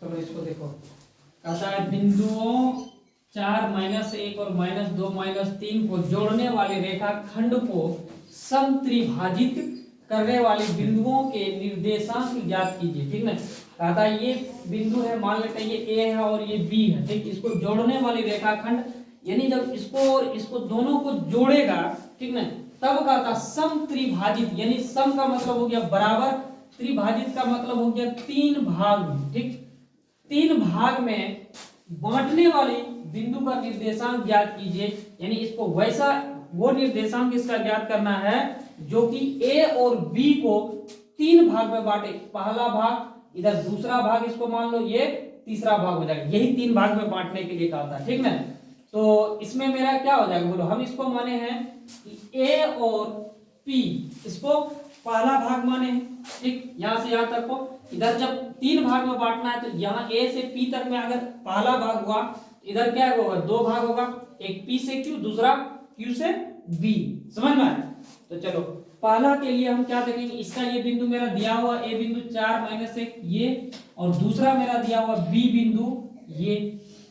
चलो इसको देखो, कहता है बिंदुओं 4 -1 और -2 -3 को जोड़ने वाले रेखाखंड को समत्रिभाजित करने वाले बिंदुओं के निर्देशांक ज्ञात कीजिए। ठीक ना, कहता है ये बिंदु है, मान लेते हैं ये ए है और ये बी है। ठीक, इसको जोड़ने वाली रेखाखंड यानी जब इसको और इसको दोनों को जोड़ेगा, ठीक ना, तब कहता समत्रिभाजित, यानी सम का मतलब हो गया बराबर, त्रिभाजित का मतलब हो गया 3 भाग में। ठीक, 3 भाग में बांटने वाले बिंदु का निर्देशांक ज्ञात कीजिए। यानी इसको वैसा वो निर्देशांक इसका ज्ञात करना है जो कि ए और बी को 3 भाग में बांटे। पहला भाग इधर, दूसरा भाग इसको मान लो ये तीसरा भाग हो जाएगा। यही 3 भाग में बांटने के लिए कहा था। ठीक ना, तो इसमें मेरा क्या हो जाएगा बोलो, हम इसको माने हैं कि ए और पी, इसको पहला भाग माने हैं। ठीक, यहां से यहां तक को, इधर जब 3 भाग में बांटना है तो यहाँ ए से पी तक में अगर पहला भाग हुआ, इधर क्या होगा, 2 भाग होगा, एक पी से क्यू, दूसरा क्यू से बी। समझ में आया? तो चलो पहला के लिए हम क्या देखेंगे, इसका ये बिंदु मेरा दिया हुआ ए बिंदु 4 -1 ये, और दूसरा मेरा दिया हुआ बी बिंदु ये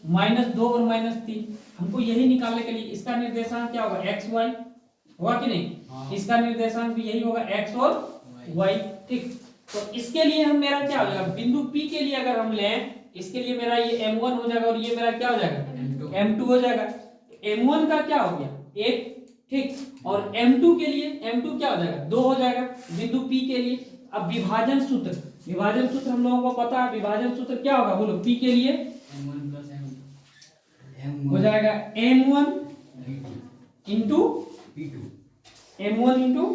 -2 और -3। हमको यही निकालने के लिए इसका निर्देशांक क्या होगा, एक्स वाई होगा कि नहीं? हाँ। इसका निर्देशांक भी यही होगा, एक्स और वाई। ठीक, तो इसके लिए हम मेरा क्या हो जाएगा, बिंदु पी के लिए अगर हम लें, इसके लिए मेरा ये m1 हो जाएगा और ये मेरा क्या हो जाएगा, m2 हो जाएगा। m1 का क्या हो गया 1, ठीक, और m2 के लिए m2 क्या हो जाएगा 2 हो जाएगा बिंदु p के लिए। अब विभाजन सूत्र, विभाजन सूत्र हम लोगों को पता है, विभाजन सूत्र क्या होगा बोलो, p के लिए हो जाएगा m1 into m1 into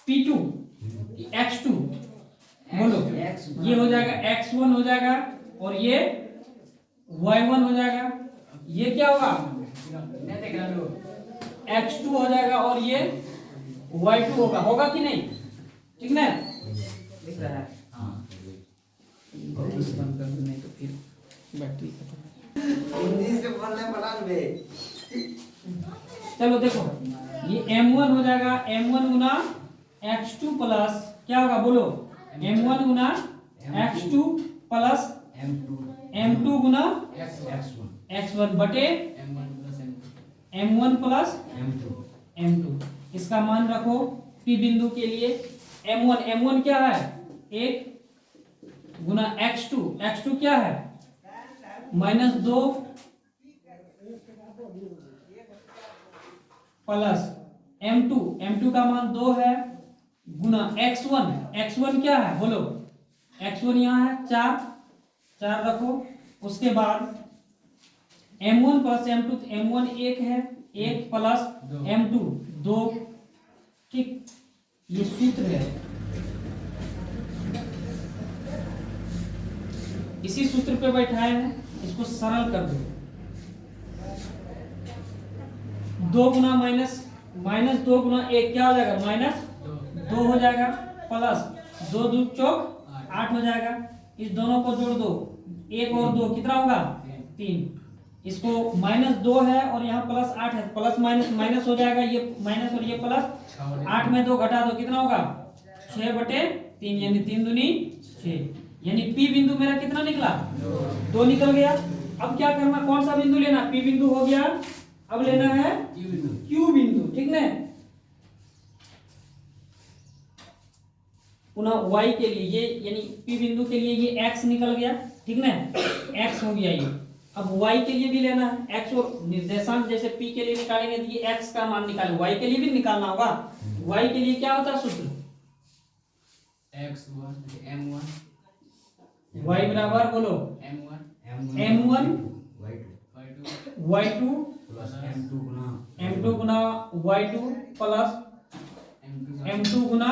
p2 x2, बोलो ये हो जाएगा x1 हो जाएगा और ये y1 हो जाएगा। ये क्या होगा x2 हो जाएगा और ये y2 होगा, होगा कि नहीं? ठीक ना, दिख रहा है? हाँ, बंद कर दो नहीं तो फिर बैटरी खत्म। चलो देखो, ये m1 हो जाएगा, m1 गुना x2 प्लस क्या होगा बोलो, m1 गुना x2 प्लस m2 गुना x1 बटे m1 प्लस m2। इसका मान रखो p बिंदु के लिए m1 क्या है 1 गुना x2 क्या है -2 प्लस m2 का मान 2 है गुना x1 क्या है बोलो, x1 यहाँ है 4 रखो। उसके बाद m1 प्लस m2, m1 1 है, 1 प्लस m2 2। ठीक, ये सूत्र है, इसी सूत्र पे बैठाए हैं, इसको सरल कर दो। 2 गुना -2 गुना 1 क्या हो जाएगा -2 हो जाएगा, प्लस 2 2 चौक 8 हो जाएगा। इस दोनों को जोड़ दो, 1 और 2 कितना होगा 3। इसको -2 है और यहाँ +8 है, प्लस माइनस हो जाएगा, ये माइनस और ये प्लस, 8 में 2 घटा दो कितना होगा 6/3, यानी 3 दूनी 6, यानी P बिंदु मेरा कितना निकला 2 निकल गया। अब क्या करना, कौन सा बिंदु लेना, P बिंदु हो गया, अब लेना है Q बिंदु। ठीक ना, पुनः y के लिए ये यानी P बिंदु के लिए ये x निकल गया। ठीक ना, x हो गया ये। अब y के लिए भी लेना है, x और निर्देशांक जैसे P के लिए निकालेंगे तो ये x का मान निकालें, y के लिए भी निकालना होगा। y के लिए क्या होता है सूत्र, y बराबर बोलो m1 y2 m2 गुना y2 प्लस m2 गुना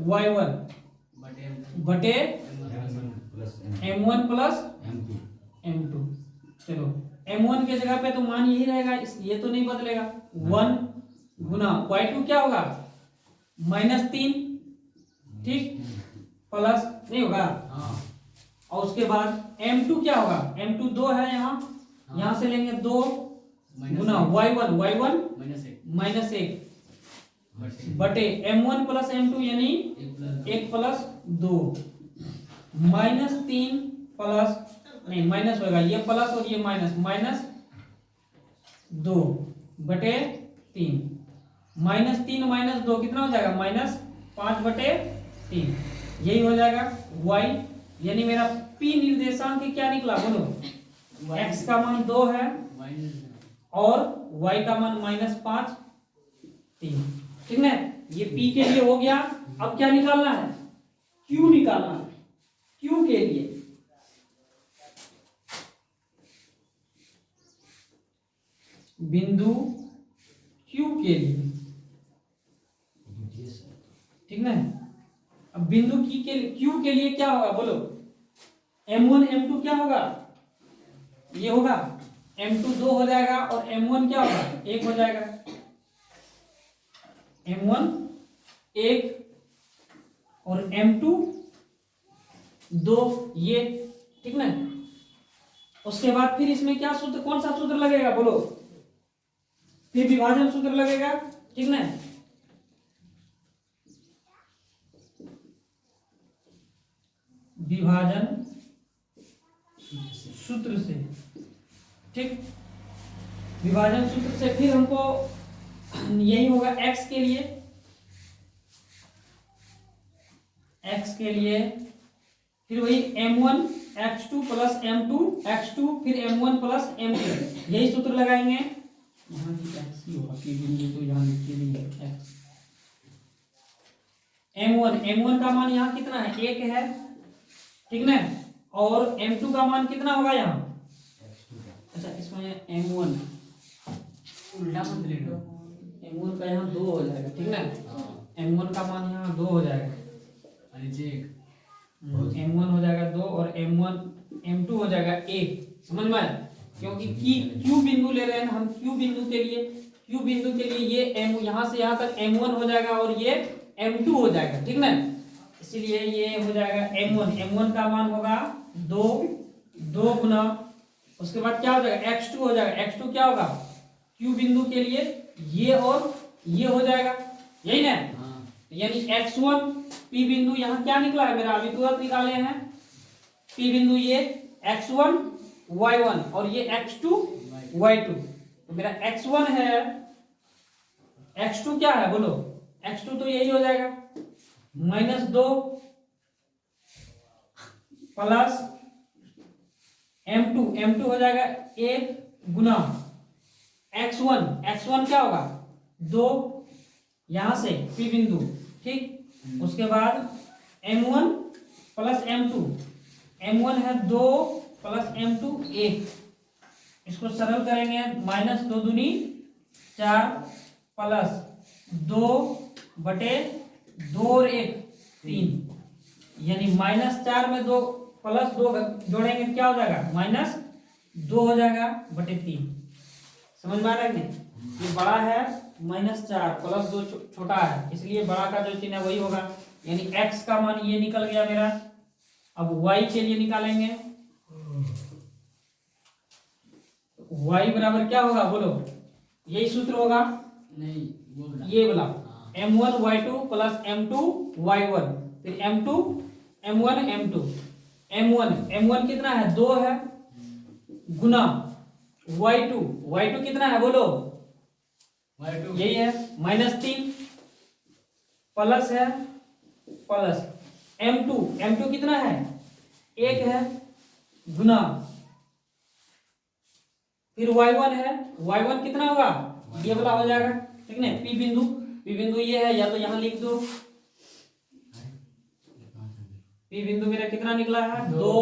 y1 बटे m1 प्लस m2। चलो m1 के जगह पे तो मान यही रहेगा, ये तो नहीं बदलेगा। 1 गुना y2 क्या होगा -3, ठीक, प्लस नहीं होगा, और उसके बाद m2 क्या होगा, m2 2 है यहाँ से लेंगे 2 गुना y1 -1 बटे m1 प्लस m2 यानी 1 प्लस 2। -3 प्लस, नहीं माइनस होगा, ये प्लस और ये माइनस, -2/3, -3 -2 कितना हो जाएगा, -5/3, यही हो जाएगा y। यानी मेरा p निर्देशांक क्या निकला बोलो, x का मान 2 है और y का मान -5 3, ठीक ना। ये p के लिए हो गया। अब क्या निकालना है, q निकालना है। q के लिए बिंदु q के लिए, ठीक ना। अब बिंदु q के लिए क्या होगा बोलो, m1 m2 क्या होगा, ये होगा m2 2 हो जाएगा और m1 क्या होगा 1 हो जाएगा, m1 1 और m2 2, ये ठीक ना। उसके बाद फिर इसमें क्या सूत्र, कौन सा सूत्र लगेगा बोलो, फिर विभाजन सूत्र लगेगा, ठीक ना। विभाजन सूत्र से, ठीक, विभाजन सूत्र से फिर हमको यही होगा x के लिए, फिर वही m1 x2 plus m2 x2 फिर m1 प्लस m2, यही सूत्र लगाएंगे। यहाँ x ही होगा कि बिंदु तो यहाँ लिख के नहीं है x। m1 का मान यहाँ कितना है, 1 है, ठीक ना। और m2 का मान कितना होगा यहाँ, अच्छा इसमें m1 उल्टा मत ले लो, m1 का यहाँ 2 हो जाएगा, ठीक ना। m1 का मान यहाँ 2 हो जाएगा, m1 हो जाएगा 2 और m2 हो जाएगा 1, समझ में आया। क्योंकि q बिंदु ले रहे हैं हम, q बिंदु के लिए ये m यहाँ से यहाँ तक m1 हो जाएगा और ये m2 हो जाएगा, ठीक ना। इसलिए ये हो जाएगा m1 का मान होगा 2 गुना, उसके बाद क्या हो जाएगा x2 हो जाएगा, x2 क्या होगा q बिंदु के लिए ये और ये हो जाएगा, यही ना। यानी x1 p बिंदु यहाँ क्या निकला है मेरा, अभी तुरंत निकाले हैं, p बिंदु ये x1 y1 और ये x2 y2, तो मेरा x1 है, x2 क्या है बोलो, x2 तो यही हो जाएगा -2 प्लस m2 हो जाएगा 1 गुना x1 क्या होगा 2 यहां से p बिंदु, ठीक। उसके बाद m1 प्लस m1 है 2 प्लस m2 1, इसको सरल करेंगे, -2 दूनी 4 प्लस 2/2 और 1 3, यानी -4 में 2 प्लस 2 जोड़ेंगे क्या हो जाएगा, -2 हो जाएगा बटे 3, समझ में आ रहा है नहीं। ये बड़ा है -4 प्लस 2 छोटा है, इसलिए बड़ा का जो चिन्ह है वही होगा, यानी x का मान ये निकल गया मेरा। अब y के लिए निकालेंगे, y बराबर क्या होगा बोलो, यही सूत्र होगा नहीं, ये बोला m1 y2 plus m2 y1 फिर m1 कितना है 2 है गुना y2 कितना है बोलो, यही है -3 प्लस है प्लस m2 कितना है 1 है गुना फिर y1 कितना होगा, ये वाला हो जाएगा, ठीक ना। p बिंदु ये है, या तो यहां लिख दो, p बिंदु मेरा कितना निकला है 2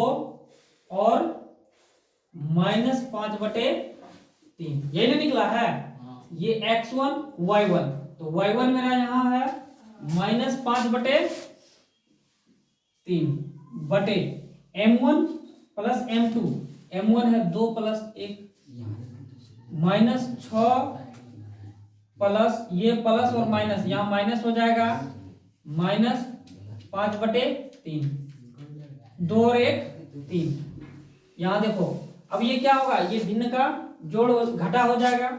और -5/3, यही ना निकला है। ये x1 y1, तो y1 मेरा यहाँ है -5/3 बटे m1 प्लस m1 है 2 प्लस 1 -6 प्लस ये प्लस और माइनस, यहाँ माइनस हो जाएगा -5/3 2 और 1 3, यहाँ देखो। अब ये क्या होगा, ये भिन्न का जोड़ घटा हो जाएगा,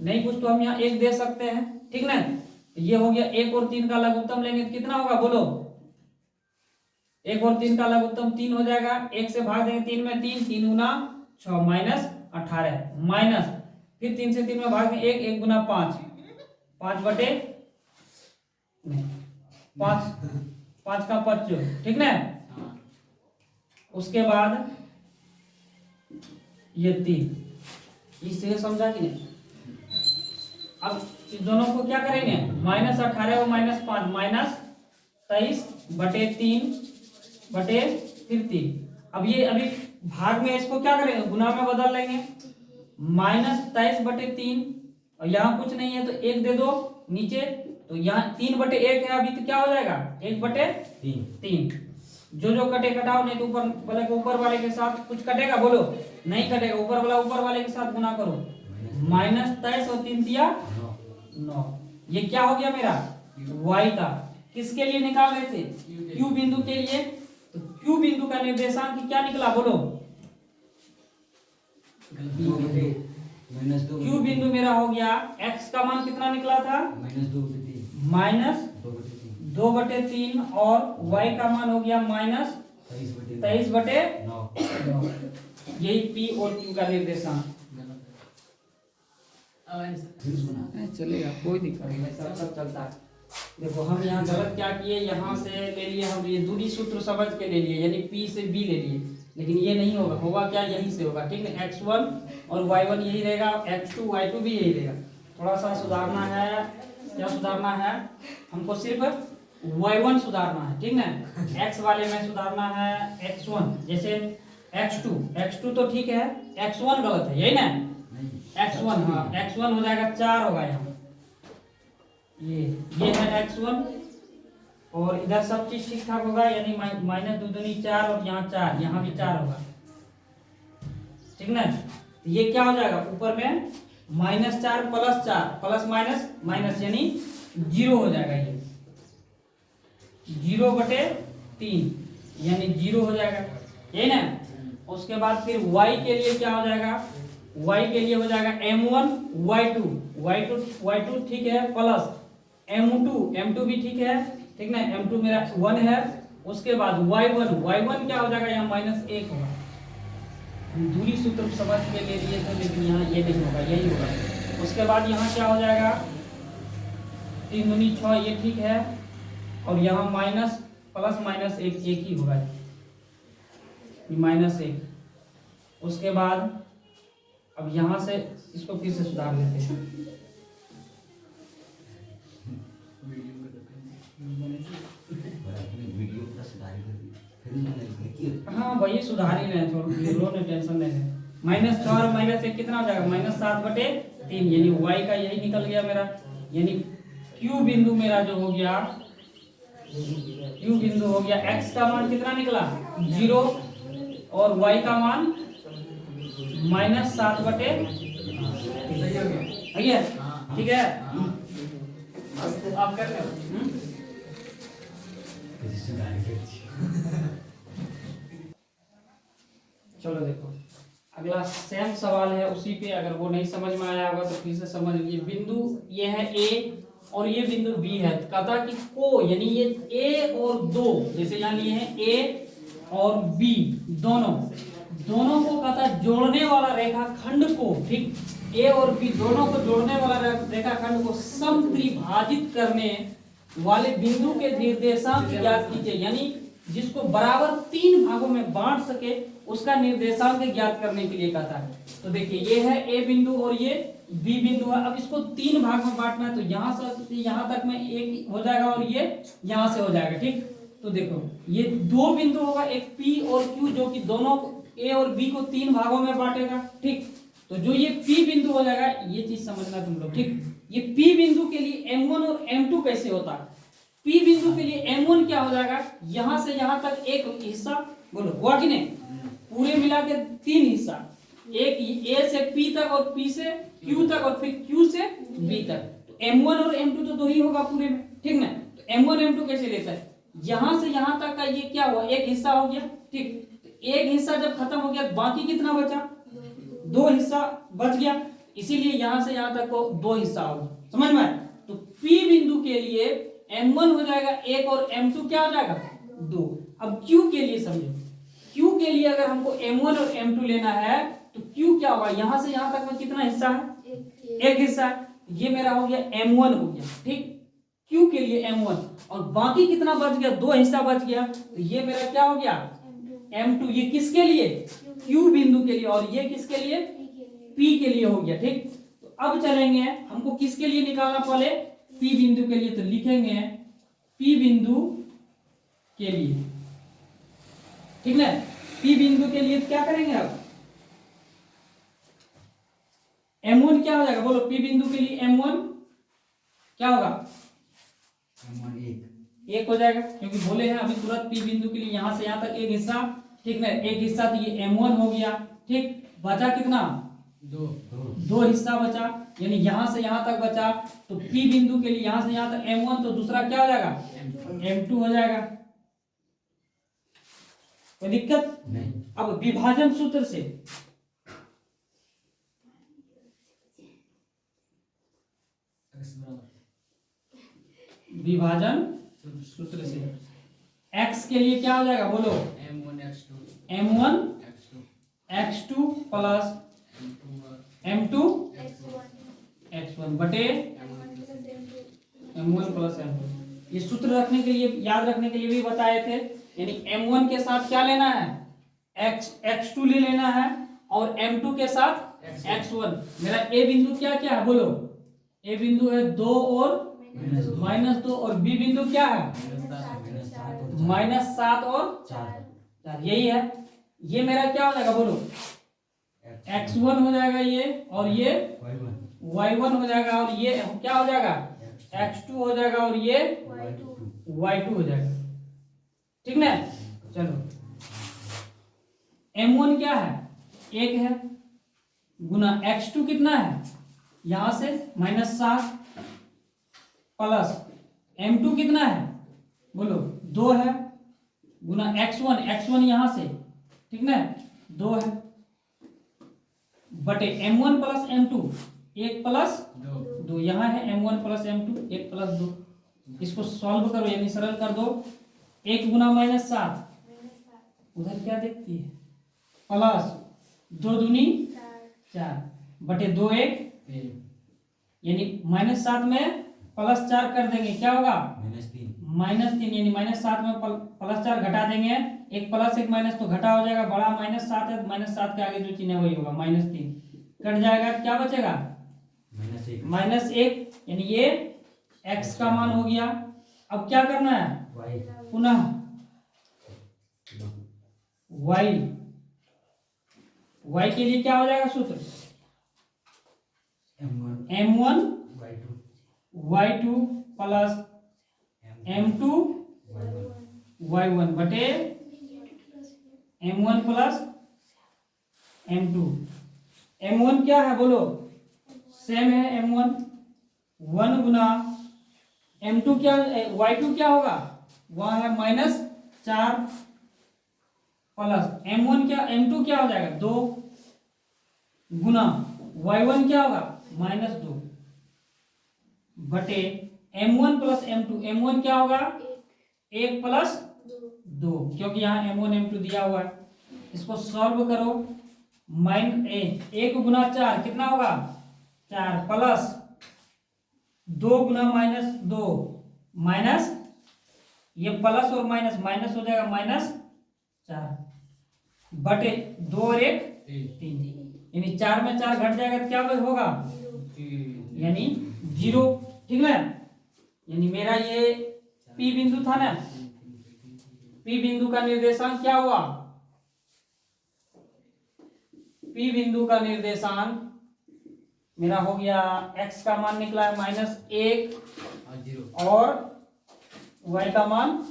नहीं कुछ तो हम यहाँ 1 दे सकते हैं, ठीक ना। ये हो गया 1 और 3 का लघुत्तम लेंगे तो कितना होगा बोलो, 1 और 3 का लघुत्तम 3 हो जाएगा, 1 से भाग देंगे 3 में 3, 3 गुना 6 माइनस 18 माइनस, फिर 3 से 3 में भाग देंगे 1, 1 गुना 5, 5 बटे नहीं 5, 5 का 25, ठीक ना। उसके बाद ये 3, इससे समझा कि नहीं। अब इस दोनों को क्या करेंगे, माइनस 18 और माइनस 5, माइनस 23 बटे 3 बटे फिर 3। अब ये अभी भाग में इसको क्या करेंगे, गुना में बदल लेंगे, माइनस 23 बटे 3, और यहाँ कुछ नहीं है तो 1 दे दो नीचे, तो यहाँ 3 बटे 1 है अभी, तो क्या हो जाएगा 1 बटे 3। जो कटे कटाओ, नहीं तो ऊपर वाले को ऊपर वाले के साथ कुछ कटेगा, बोलो नहीं कटेगा, ऊपर वाला ऊपर वाले के साथ गुना करो, माइनस 23 और 3 दिया 9। ये क्या हो गया मेरा y का, किसके लिए निकाल रहे थे, Q बिंदु के लिए। तो Q बिंदु का निर्देशांक क्या निकला, बोलो Q बिंदु मेरा हो गया, x का मान कितना निकला था माइनस 2/3 और y का मान हो गया माइनस 23 बटे 9। यही P और Q का निर्देशांक चलेगा, कोई दिक्कत नहीं, सब चलता है। देखो हम यहाँ गलत क्या किए, यहाँ से ले लिए हम ये दूरी सूत्र समझ के ले लिए, यानी P से B ले लिए, लेकिन ये नहीं होगा, होगा क्या यहीं से होगा, ठीक है। x1 और y1 यही रहेगा, x2 y2 भी यही रहेगा। थोड़ा सा सुधारना है, क्या सुधारना है हमको, सिर्फ y1 सुधारना है, ठीक ना। x वाले में सुधारना है x1, जैसे x2 तो ठीक है, x1 गलत है, यही ना x1, हाँ x1 हो जाएगा 4 होगा यहाँ, ये है x1, और इधर सब चीज ठीक ठाक होगा, यानी माइनस 2 दूनी 4 और यहाँ 4, यहाँ भी 4 होगा, ठीक ना। तो ये क्या हो जाएगा, ऊपर में -4 + 4 प्लस माइनस माइनस, यानी 0 हो जाएगा, ये 0/3 यानी 0 हो जाएगा, यही ना। उसके बाद फिर y के लिए क्या हो जाएगा, y के लिए हो जाएगा m1 y2 ठीक है, प्लस m2 भी ठीक है, ठीक ना, m2 मेरा 1 है। उसके बाद y1 क्या हो जाएगा, यहाँ -1 होगा। दूरी सूत्र समझ के ले लिए थे, लेकिन यहाँ ये नहीं होगा, यही होगा। उसके बाद यहाँ क्या हो जाएगा 3 दूनी 6, ये ठीक है, और यहाँ माइनस प्लस माइनस एक ही होगा, -1। उसके बाद अब यहाँ से इसको फिर से सुधार लेते हैं, हाँ वही सुधार ही रहे, थोड़ा टेंशन नहीं है। -6 और -1 कितना हो जाएगा, -7/3, यानी y का यही निकल गया मेरा, यानी Q बिंदु मेरा जो हो गया, Q बिंदु हो गया, x का मान कितना निकला 0 और y का मान -7/3, ठीक है। आप कर रहे हो, चलो देखो अगला सेम सवाल है, उसी पे अगर वो नहीं समझ में आया होगा तो फिर से समझ लीजिए। बिंदु ये है A और ये बिंदु B है, कहता कि को, यानी ये A और 2, जैसे यहाँ लिए हैं A और B दोनों को कहता जोड़ने वाला रेखाखंड को, ठीक, A और B दोनों को जोड़ने वाला रेखाखंड को समत्रिभाजित करने वाले बिंदु के निर्देशांक ज्ञात कीजिए, यानी जिसको बराबर 3 भागों में बांट सके उसका निर्देशांक ज्ञात करने के लिए कहता है। तो देखिए ये है A बिंदु और ये B बिंदु है, अब इसको 3 भाग में बांटना है, तो यहाँ से यहाँ तक में एक हो जाएगा और ये यहाँ से हो जाएगा, ठीक। तो देखो ये 2 बिंदु होगा, एक P और Q, जो कि दोनों A और B को 3 भागों में बांटेगा, ठीक। तो जो ये P बिंदु हो जाएगा, ये चीज समझना तुम लोग, ठीक। ये P बिंदु के लिए M1 और M2 कैसे होता है, P बिंदु के लिए M1 क्या हो जाएगा, यहाँ से यहाँ तक एक हिस्सा, बोलो हुआ कि नहीं, पूरे मिला के 3 हिस्सा, एक A से P तक और P से Q तक और फिर Q से B तक। तो M1 और M2 तो 2 ही होगा पूरे में, ठीक ना। तो M1 M2 कैसे लेता है, यहाँ से यहाँ तक का ये क्या हुआ, एक हिस्सा हो गया, ठीक। तो एक हिस्सा जब खत्म हो गया, बाकी कितना बचा, 2 हिस्सा बच गया, इसीलिए यहाँ से यहाँ तक को 2 हिस्सा होगा, समझ में आया। तो P बिंदु के लिए M1 हो जाएगा 1 और M2 क्या हो जाएगा 2। अब Q के लिए समझो, Q के लिए अगर हमको M1 और M2 लेना है तो Q क्या होगा, यहां से यहां तक में कितना हिस्सा है, एक हिस्सा है, ये मेरा हो गया M1 हो गया, ठीक। Q के लिए M1 और बाकी कितना बच गया, 2 हिस्सा बच गया, तो ये मेरा क्या हो गया M2। ये किसके लिए, Q बिंदु के लिए, और ये किसके लिए, P के लिए हो गया, ठीक। तो अब चलेंगे, हमको किसके लिए निकालना, पहले P बिंदु के लिए, तो लिखेंगे P बिंदु के लिए, ठीक ना। P बिंदु के लिए क्या करेंगे, अब M1 क्या हो जाएगा, बोलो P बिंदु के लिए M1 क्या होगा, M1 एक हो जाएगा, क्योंकि बोले हैं अभी तुरंत P बिंदु के लिए यहां से यहां तक एक हिस्सा, ठीक ना, एक हिस्सा, तो ये M1 हो गया, ठीक। बचा कितना, दो हिस्सा बचा, यानी यहां से यहां तक बचा, तो P बिंदु के लिए यहां से यहां तक M1, तो दूसरा क्या हो जाएगा M2 हो जाएगा, कोई दिक्कत नहीं। अब विभाजन सूत्र से, विभाजन सूत्र से x के लिए क्या हो जाएगा, बोलो M1 x2 plus M2 x1 बटे M1 प्लस M2। ये सूत्र रखने के लिए, याद रखने के लिए भी बताए थे, यानी M1 के साथ क्या लेना है, x2 ले लेना है, और M2 के साथ x1। मेरा A बिंदु क्या क्या है, बोलो A बिंदु है 2 और -2, और B बिंदु क्या है -7 और 4, यही है। ये मेरा क्या हो जाएगा, बोलो x1 हो जाएगा ये, और ये y1 हो जाएगा, और ये क्या हो जाएगा x2 हो जाएगा, और ये y2 हो जाएगा, ठीक ना। चलो M1 क्या है, 1 है, गुना x2 कितना है, यहां से -7, प्लस M2 कितना है, बोलो 2 है, गुना x1 यहां से, ठीक ना, 2 है, बटे M1 प्लस M2, 1 प्लस 2, यहाँ है M1 प्लस M2, 1 प्लस 2। इसको सॉल्व करो, यानी सरल कर दो, 1 गुना -7, उधर क्या देखती है, प्लस 2 दूनी 4, बटे 2 1, यानी -7 में +4 कर देंगे, क्या होगा -3, यानी -7 में +4 घटा देंगे, एक प्लस एक माइनस तो घटा हो जाएगा, बड़ा -7 है, -7 के आगे जो चिन्ह है वही होगा, -3 कट जाएगा, क्या बचेगा -1, यानी ये x का मान हो गया। अब क्या करना है, पुनः y के लिए क्या हो जाएगा सूत्र, M1 y2 plus M2 y1 बटे M1 प्लस M2। M1 क्या है, बोलो सेम है M1, 1 गुना M2 क्या, y2 क्या होगा, वह है -4, प्लस M1 क्या, M2 क्या हो जाएगा 2, गुना y1 क्या होगा -2, बटे M1 प्लस M2, M1 क्या होगा 1 प्लस 2, क्योंकि यहाँ M1 M2 दिया हुआ है, इसको सॉल्व करो, 1 गुना 4 कितना होगा 4, प्लस 2 गुना -2 माइनस, ये प्लस और माइनस माइनस हो जाएगा -4, बटे 2 और 1 3, यानी 4 में 4 घट जाएगा तो क्या होगा, यानी 0, ठीक है। यानी मेरा ये P बिंदु था ना, P बिंदु का निर्देशांक क्या हुआ, P बिंदु का निर्देशांक मेरा हो गया, x का मान निकला है -1 और y का मान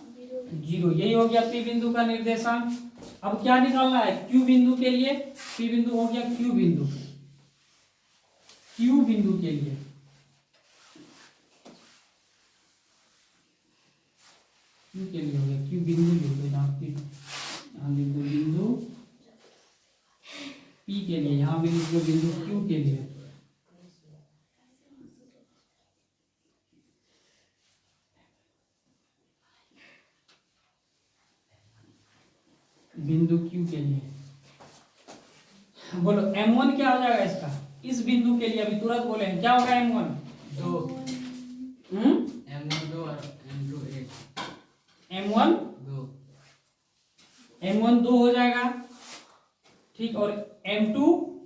0, यही हो गया P बिंदु का निर्देशांक। अब क्या निकालना है, Q बिंदु के लिए, P बिंदु हो गया Q बिंदु, Q बिंदु के लिए Q के लिए हो गया, Q बिंदु लिख दो यहाँ बिंदु P के लिए, यहाँ भी लिख दो बिंदु Q के लिए। बिंदु Q के लिए। बोलो M1 क्या हो जाएगा इसका, इस बिंदु के लिए अभी तुरंत बोले हैं, क्या होगा M1? 2 हम्म, M1 2 और M2 1 M1 2 M1 2 हो जाएगा, ठीक, और M2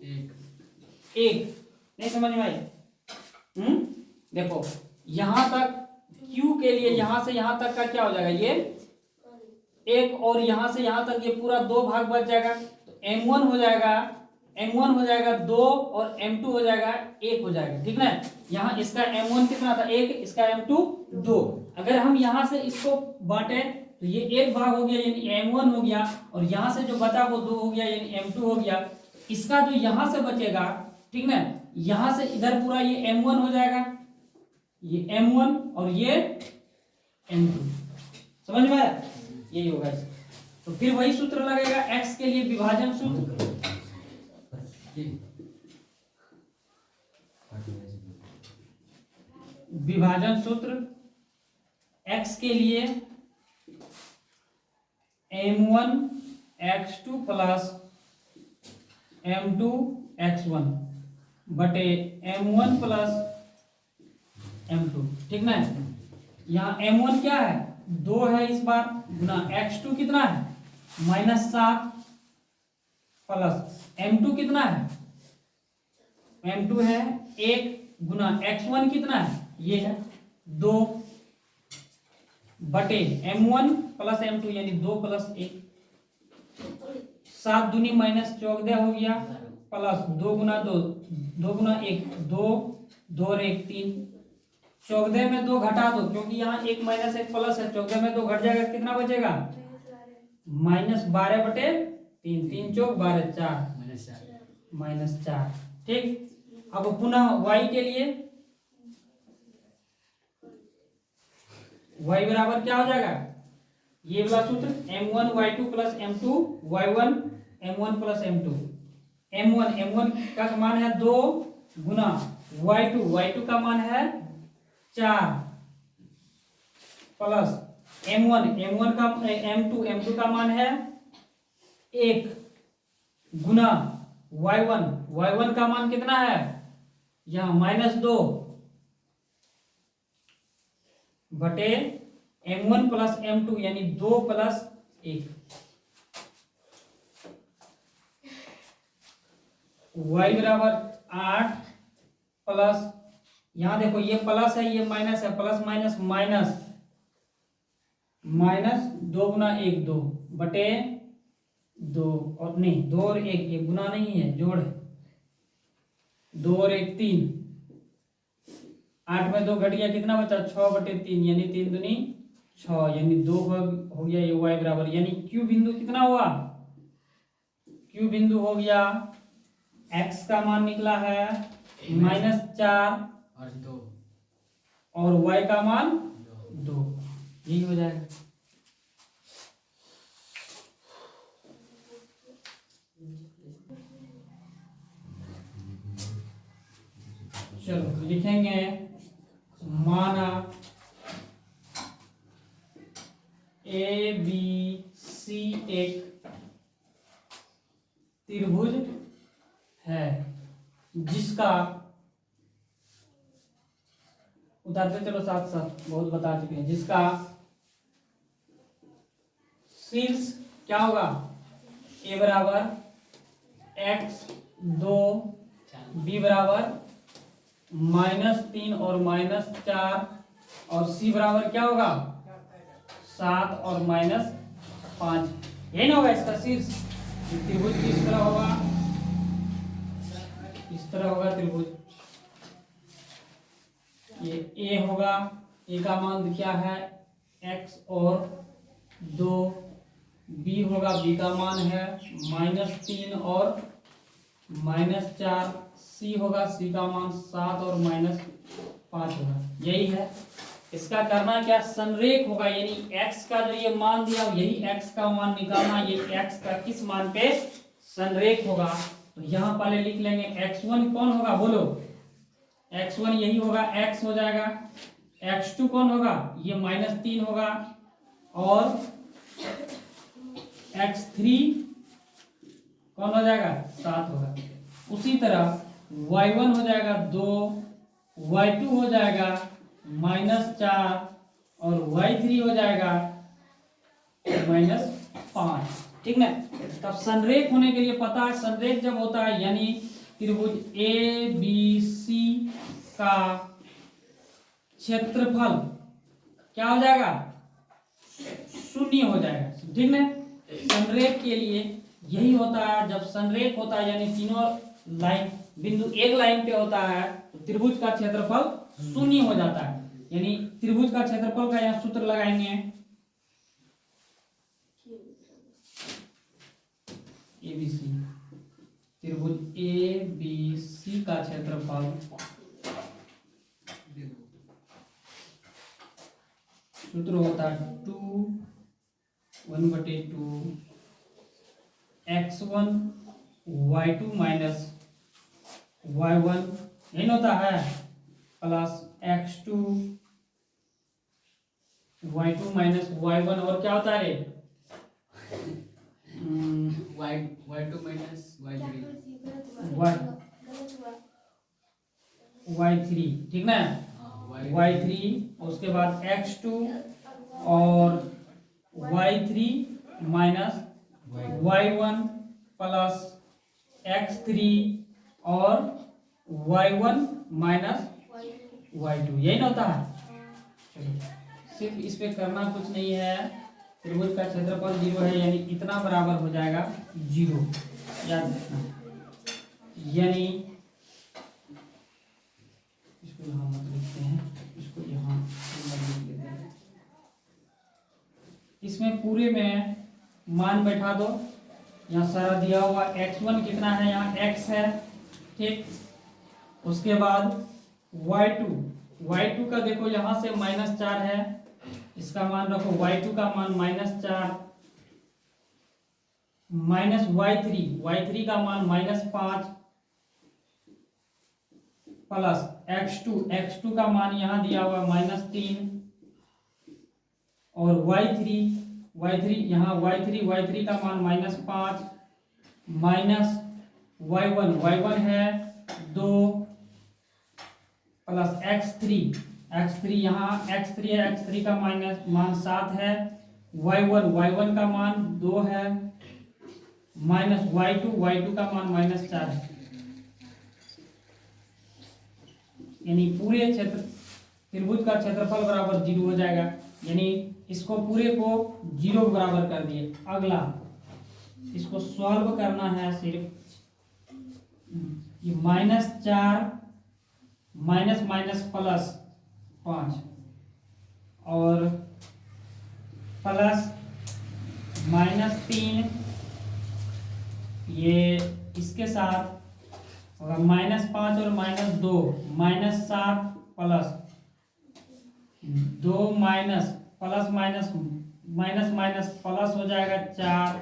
1 1। नहीं समझ में आई? देखो यहां तक Q के लिए यहां से यहां तक का क्या हो जाएगा, ये 1, और यहां से यहां तक ये पूरा 2 भाग बच जाएगा, तो M1 हो जाएगा, M1 हो जाएगा 2 और M2 हो जाएगा 1 हो जाएगा, ठीक ना। यहाँ इसका M1 कितना था 1, इसका M2 2। अगर हम यहाँ से इसको बांटे तो ये 1 भाग हो गया यानी M1 हो गया, और यहाँ से जो बचा वो 2 हो गया यानी M2 हो गया। इसका जो यहाँ से बचेगा, ठीक ना, यहाँ से इधर पूरा ये M1 हो जाएगा, ये M1 और ये M2, समझ में आया? यही होगा इसका। तो फिर वही सूत्र लगेगा x के लिए, विभाजन सूत्र, विभाजन सूत्र x के लिए m1 x2 plus m2 x1 बटे m1 प्लस m2, ठीक ना। यहाँ m1 क्या है 2 है इस बार, गुना x2 कितना है -7 प्लस m2 कितना है, m2 है 1 गुना x1 कितना है, ये है 2 बटे m1 प्लस m2 यानी 2 प्लस 1, 7 दूनी -14 हो गया, प्लस 2 गुना 2, 2 गुना 1 2, 2 और 1 3, 14 में 2 घटा दो क्योंकि यहाँ 1 माइनस 1 प्लस है, 14 में 2 घट जाएगा, कितना बचेगा -12 बटे 3, 3 चौक 12 4 -4, ठीक। अब पुनः y के लिए y बराबर क्या हो जाएगा, ये वाला सूत्र m1 y2 plus m2 y1 m1 plus m2, m1 का मान है 2 गुना y2 का मान है 4 प्लस m1 का m2 का मान है 1 गुना y1 का मान कितना है यहाँ -2 बटे m1 प्लस m2 यानी 2 प्लस 1, y बराबर 8 प्लस, यहां देखो ये प्लस है ये माइनस है, प्लस माइनस माइनस, -2 गुना 1 2 बटे 2, और नहीं 2 और 1 ये गुना नहीं है जोड़ है, 2 और 1 3, 8 में 2 घट गया, कितना बचा 6 बटे 3 यानी 3 दूनी 6 यानी 2 हो गया, ये y बराबर यानी Q बिंदु कितना हुआ, Q बिंदु हो गया x का मान निकला है -4 और y का मान 2, यही हो जाएगा। चलो लिखेंगे, माना ABC एक त्रिभुज है जिसका, उतारते चलो साथ साथ, बहुत बता चुके हैं, जिसका शीर्ष क्या होगा a बराबर x2 b बराबर -3 और -4 और c बराबर क्या होगा 7 और -5, यही ना होगा इसका शीर्ष। त्रिभुज किस तरह होगा, इस तरह होगा त्रिभुज, ये a होगा, a का मान क्या है x और 2, b होगा, b का मान है -3 और -4, c होगा, c का मान 7 और -5 होगा, यही है। इसका करना क्या, संरेख होगा, यानी x का जो ये मान दिया यही x का मान निकालना, ये x का किस मान पे संरेख होगा। तो यहाँ पहले लिख लेंगे x1 कौन होगा, बोलो x1 यही होगा, x हो जाएगा, x2 कौन होगा, ये -3 होगा, और x3 कौन हो जाएगा 7 होगा। उसी तरह y1 हो जाएगा 2, y2 हो जाएगा -4 और y3 हो जाएगा -5। ठीक ना। तब संरेख होने के लिए पता है, संरेख जब होता है यानी त्रिभुज ए बी सी का क्षेत्रफल क्या हो जाएगा 0 हो जाएगा। ठीक ना। संरेख के लिए यही होता है, जब संरेख होता है यानी तीनों लाइन बिंदु एक लाइन पे होता है तो त्रिभुज का क्षेत्रफल 0 हो जाता है। यानी त्रिभुज का क्षेत्रफल का यहाँ सूत्र लगाएंगे ABC, त्रिभुज ए बी सी का क्षेत्रफल सूत्र होता है 2 x1 y2 माइनस y1 नहीं होता है plus x2 y2 minus y1 और क्या होता है रे y2 माइनस y3। ठीक ना। y3 उसके बाद x2 और y3 minus y1 plus x3 और y1 माइनस y2 यही ना होता है। चलो सिर्फ इस पे करना कुछ नहीं है। त्रिभुज का क्षेत्रफल 0 है यानी इतना बराबर हो जाएगा 0, याद रखना। यानी इसको यहाँ मत लिखते हैं, इसको यहाँ लिख लेते हैं। इसमें पूरे में मान बैठा दो। यहाँ सारा दिया हुआ x1 कितना है, यहाँ x है। ठीक। उसके बाद y2 का देखो यहाँ से -4 है, इसका मान रखो y2 का मान -4 माइनस y3 का मान -5 प्लस x2 का मान यहाँ दिया हुआ -3 और y3 यहाँ y3 का मान -5 माइनस y1 है 2 प्लस x3 यहाँ x3 है, x3 का मान 7 है। y1 का मान 2 है माइनस y2 का मान -4 है। यानी पूरे क्षेत्र त्रिभुज का क्षेत्रफल बराबर 0 हो जाएगा। यानी इसको पूरे को 0 बराबर कर दिए। अगला इसको सॉल्व करना है सिर्फ ये -4 माइनस प्लस 5 और प्लस -3 ये इसके साथ होगा -5 और -2 -7 plus 2 minus plus minus plus हो जाएगा 4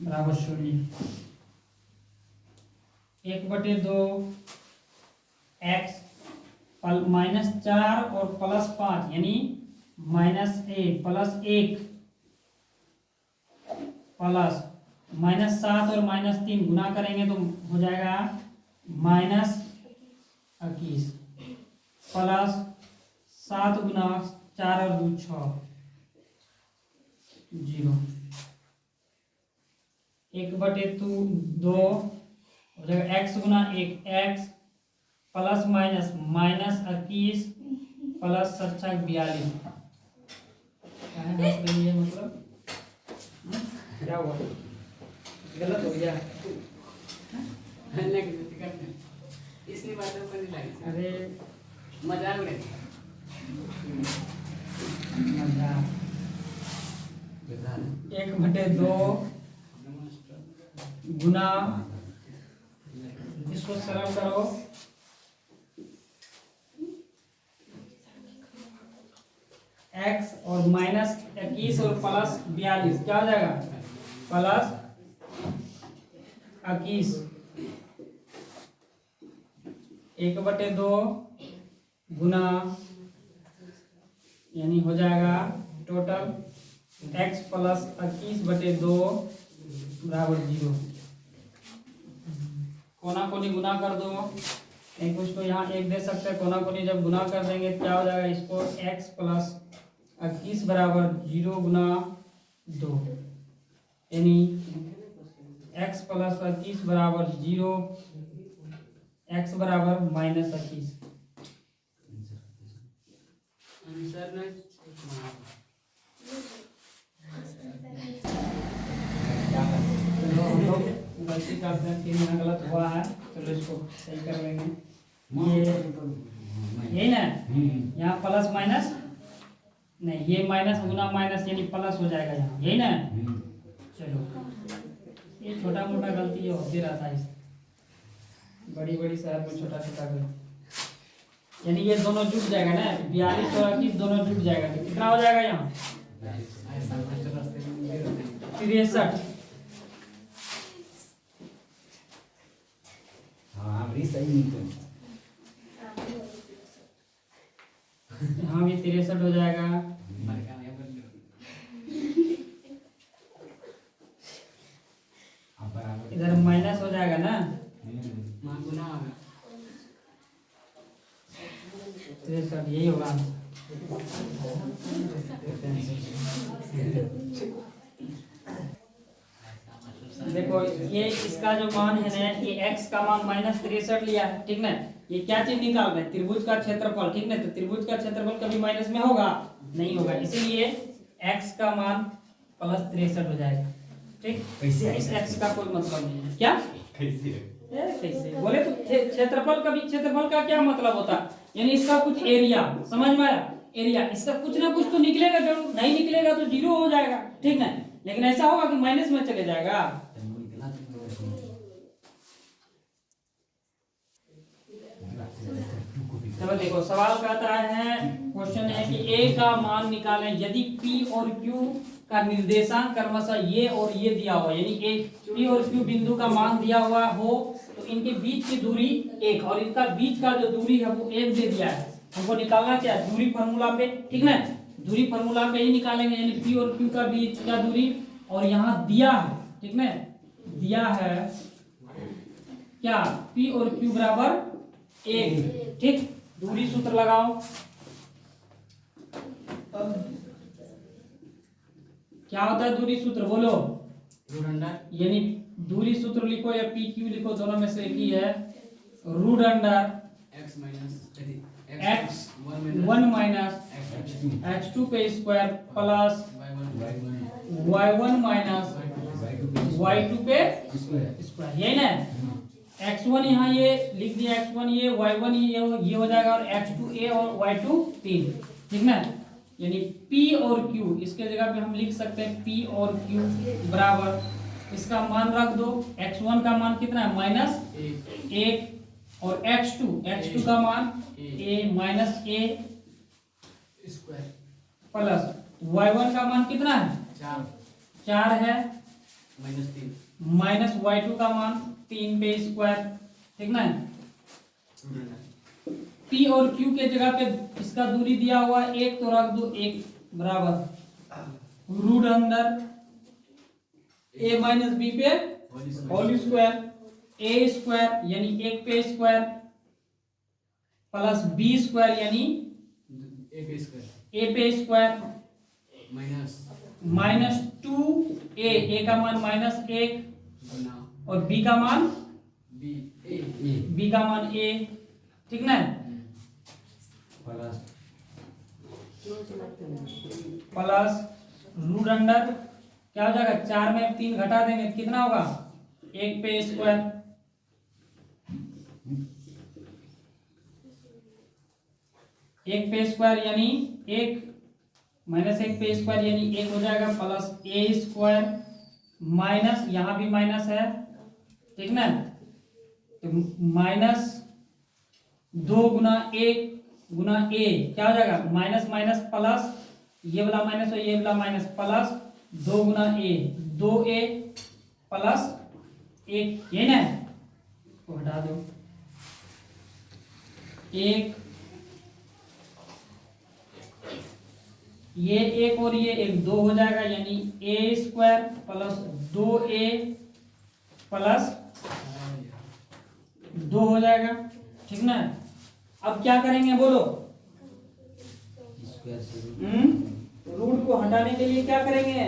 बराबर 0। 1/2 x -4 और +5 यानी -1 प्लस 1 प्लस -7 और -3 गुना करेंगे तो हो जाएगा -21 प्लस 7 गुना 4 और 2 6 0। 1/2 हो जाएगा x गुना 1 x प्लस माइनस -21 प्लस 7 42। क्या है हंस रही है मतलब क्या हुआ, गलत हो गया? इसलिए बातों पर नहीं लगी। अरे मजाक उड़ाई। मजाक। 1/2 गुना इसको सरल करो x और -21 और प्लस 42 क्या हो जाएगा प्लस 21। 1/2 गुना यानी हो जाएगा टोटल x प्लस 21/2 बराबर 0। कोना कोनी गुना कर दो, एक कुछ तो यहाँ एक दे सकते हैं, कोना कोनी जब गुना कर देंगे क्या हो जाएगा, इसको x प्लस 21 बराबर 0 गुना 2, यानी x प्लस 21 बराबर 0, x बराबर -21। आंसर में चलो हम लोग गलती करते हैं, 3 यहाँ गलत हुआ है, चलो इसको सही कर लेंगे। ये यही ना, यहाँ प्लस माइनस नहीं, ये माइनस गुना माइनस यानी प्लस हो जाएगा यहाँ, यही ना। चलो ये छोटा मोटा गलती ये होती रहता है, बड़ी बड़ी शहर में छोटा छोटा गलती, यानी ये दोनों जुट जाएगा ना, 42 और 21 दोनों जुट जाएगा तो कितना हो जाएगा यहाँ 63। यहाँ भी 63 हो जाएगा। इधर माइनस हो जाएगा ना, गुना होगा 63, यही होगा। देखो ये इसका जो मान है ना, ये x का मान -63 लिया है, ठीक ना। ये क्या चीज निकाल रहे हैं, त्रिभुज का क्षेत्रफल, ठीक ना। तो त्रिभुज का क्षेत्रफल कभी माइनस में होगा नहीं होगा, इसीलिए x का मान +63 हो जाएगा, ठीक। इस x का कोई मतलब नहीं है, क्या कैसे बोले तो क्षेत्रफल का भी, क्षेत्रफल का क्या मतलब होता है, यानी इसका कुछ एरिया, समझ में आया, एरिया इसका कुछ ना कुछ तो निकलेगा जरूर, नहीं निकलेगा तो 0 हो जाएगा, ठीक ना। लेकिन ऐसा होगा कि माइनस में चले जाएगा। चलो देखो सवाल कहता है, क्वेश्चन है कि a का मान निकालें यदि p और q का निर्देशांक क्रमशः ये और ये दिया हुआ, यानी p और q बिंदु का मान दिया हुआ हो तो इनके बीच की दूरी 1 और इनका बीच का जो दूरी है वो 1 दे दिया है। हमको निकालना क्या है, दूरी फार्मूला पे, ठीक ना। दूरी फार्मूला पे ही निकालेंगे, यानी p और q का बीच का दूरी, और यहाँ दिया है, ठीक ना, दिया है क्या, p और q बराबर 1, ठीक। दूरी सूत्र लगाओ, क्या होता है दूरी सूत्र बोलो, यानी दूरी सूत्र लिखो या पी क्यू लिखो, दोनों में से एक ही है, root under x 1 minus x2 पे square plus y1 minus y2 पे स्क्वायर, यही ना। x1 यहाँ ये लिख दिया, x1 ये, y1 ये हो जाएगा, और x2 a और y2 3, ठीक ना। यानी p और q इसके जगह पे हम लिख सकते हैं p और q बराबर, इसका मान रख दो, x1 का मान कितना है -1, और x2 का मान a minus a square plus y1 का मान कितना है 4 है, -3 माइनस y2 का मान 3 पे स्क्वायर, ठीक ना। p और q के जगह पे इसका दूरी दिया हुआ 1 तो रख दो 1 बराबर रूट अंदर a माइनस b पे होल स्क्वायर, a स्क्वायर यानी 1 पे स्क्वायर प्लस b स्क्वायर यानी a पे स्क्वायर माइनस 2a, का मान -1 और b का मान a, ठीक ना, प्लस रूट अंडर क्या हो जाएगा, 4 में 3 घटा देंगे कितना होगा 1 पे स्क्वायर, एक पे स्क्वायर यानी 1 माइनस 1 पे स्क्वायर यानी 1 हो जाएगा, प्लस a स्क्वायर माइनस, यहाँ भी माइनस है, ठीक ना। तो -2 गुना 1 गुना a क्या हो जाएगा, माइनस माइनस प्लस, ये वाला माइनस और ये वाला minus, plus 2 Guna a 2a plus 1, ये ना, इसको हटा दो 1 ये एक और ये एक 2 हो जाएगा, यानी ए स्क्वायर प्लस 2a प्लस 2 हो जाएगा, ठीक ना। अब क्या करेंगे बोलो, रूट को हटाने के लिए क्या करेंगे,